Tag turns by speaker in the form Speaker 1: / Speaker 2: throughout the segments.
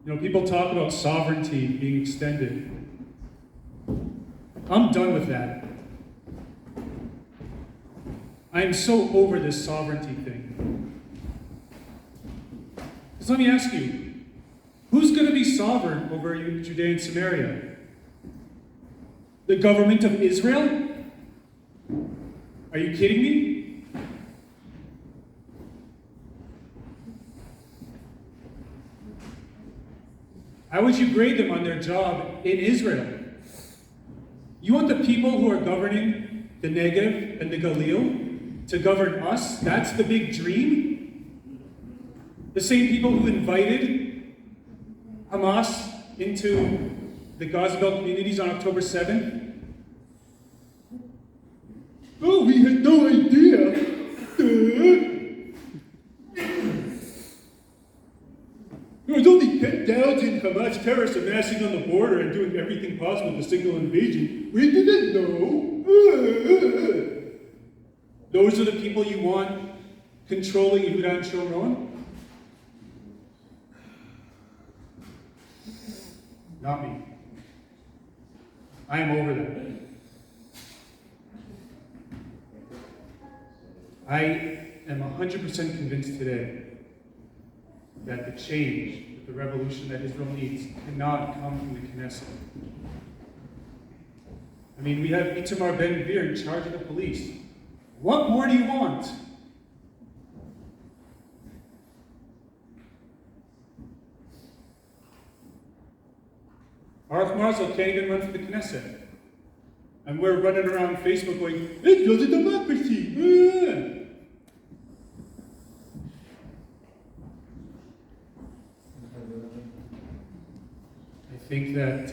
Speaker 1: You know, people talk about sovereignty being extended. I'm done with that. I am so over this sovereignty thing. Because let me ask you, who's going to be sovereign over Judea and Samaria? The government of Israel? Are you kidding me? How would you grade them on their job in Israel? You want the people who are governing the Negev and the Galil to govern us? That's the big dream? The same people who invited Hamas into the Gaza Belt communities on October 7th? Oh, we had no idea. There was only 10,000 Hamas terrorists amassing on the border and doing everything possible to signal invasion. We didn't know. Those are the people you want controlling Yehuda and Shomron? Not me. I am over that. I am 100% convinced today that the change, that the revolution that Israel needs cannot come from the Knesset. I mean, we have Itamar Ben-Gvir in charge of the police. What more do you want? Baruch Marzel can't even run for the Knesset. And we're running around Facebook going, Israel's a democracy! I think that,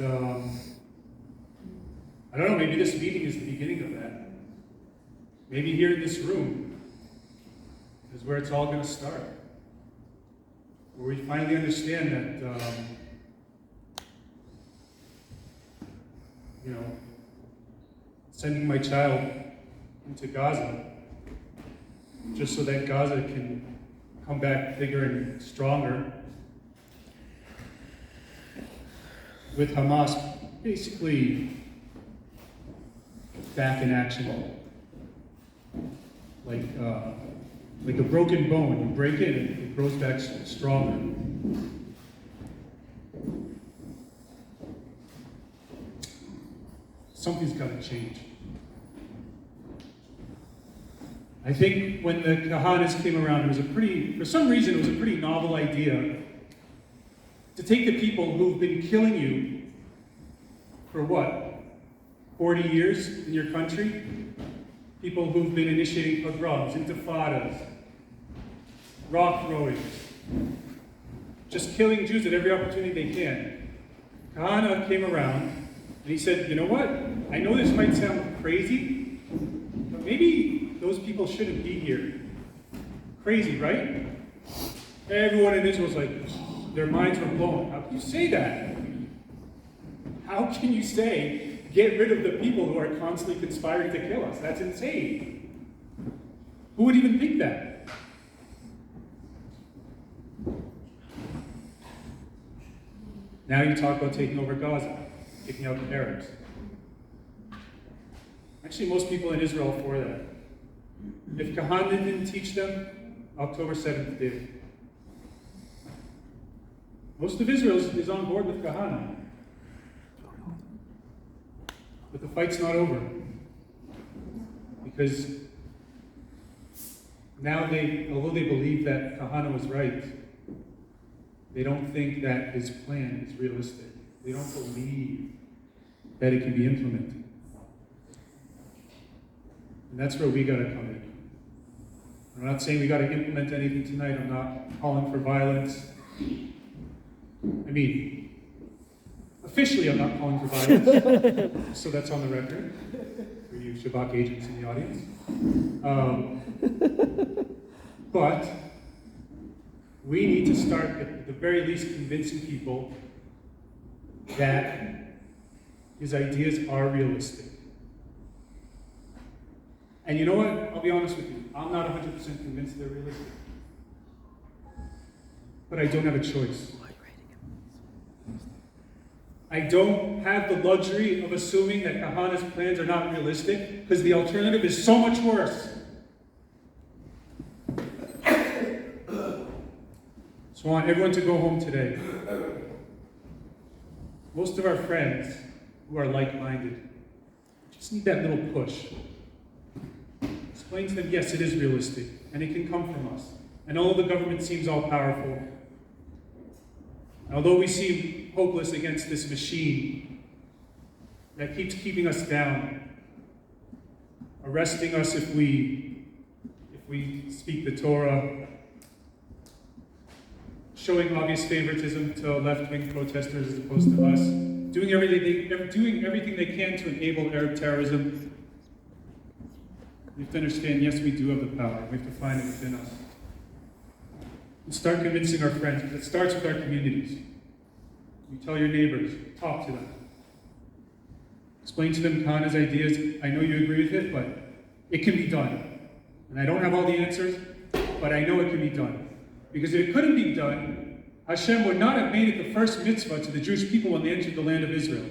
Speaker 1: I don't know, maybe this meeting is the beginning of that. Maybe here in this room is where it's all going to start. Where we finally understand that, you know, sending my child into Gaza just so that Gaza can come back bigger and stronger, with Hamas basically back in action, like a broken bone. You break it, it grows back stronger. Something's got to change. I think when the Kahanas came around, for some reason, it was a pretty novel idea to take the people who've been killing you for what, 40 years in your country? People who've been initiating pogroms, intifadas, rock throwing, just killing Jews at every opportunity they can. Kahana came around and he said, you know what? I know this might sound crazy, but maybe those people shouldn't be here. Crazy, right? Everyone in Israel was like, their minds were blown. How can you say that? How can you say, get rid of the people who are constantly conspiring to kill us? That's insane. Who would even think that? Now you talk about taking over Gaza, kicking out the Arabs. Actually, most people in Israel are for that. If Kahana didn't teach them, October 7th did. Most of Israel is on board with Kahana. But the fight's not over. Because now although they believe that Kahana was right, they don't think that his plan is realistic. They don't believe that it can be implemented. And that's where we got to come in. I'm not saying we got to implement anything tonight. I'm not calling for violence. I mean, officially I'm not calling for violence, so that's on the record for you Shabak agents in the audience. But we need to start at the very least convincing people that his ideas are realistic. And you know what? I'll be honest with you. I'm not 100% convinced they're realistic. But I don't have a choice. I don't have the luxury of assuming that Kahana's plans are not realistic, because the alternative is so much worse. So I want everyone to go home today. Most of our friends who are like-minded just need that little push. Explain to them, yes, it is realistic, and it can come from us. And although the government seems all-powerful, although we seem hopeless against this machine that keeps keeping us down, arresting us if we speak the Torah, showing obvious favoritism to left-wing protesters as opposed to us, doing everything they can to enable Arab terrorism. We have to understand, yes, we do have the power. We have to find it within us. And start convincing our friends, because it starts with our communities. You tell your neighbors, talk to them. Explain to them Kahana's ideas. I know you agree with it, but it can be done. And I don't have all the answers, but I know it can be done. Because if it couldn't be done, Hashem would not have made it the first mitzvah to the Jewish people when they entered the land of Israel.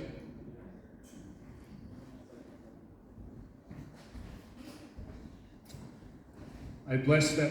Speaker 1: I bless that.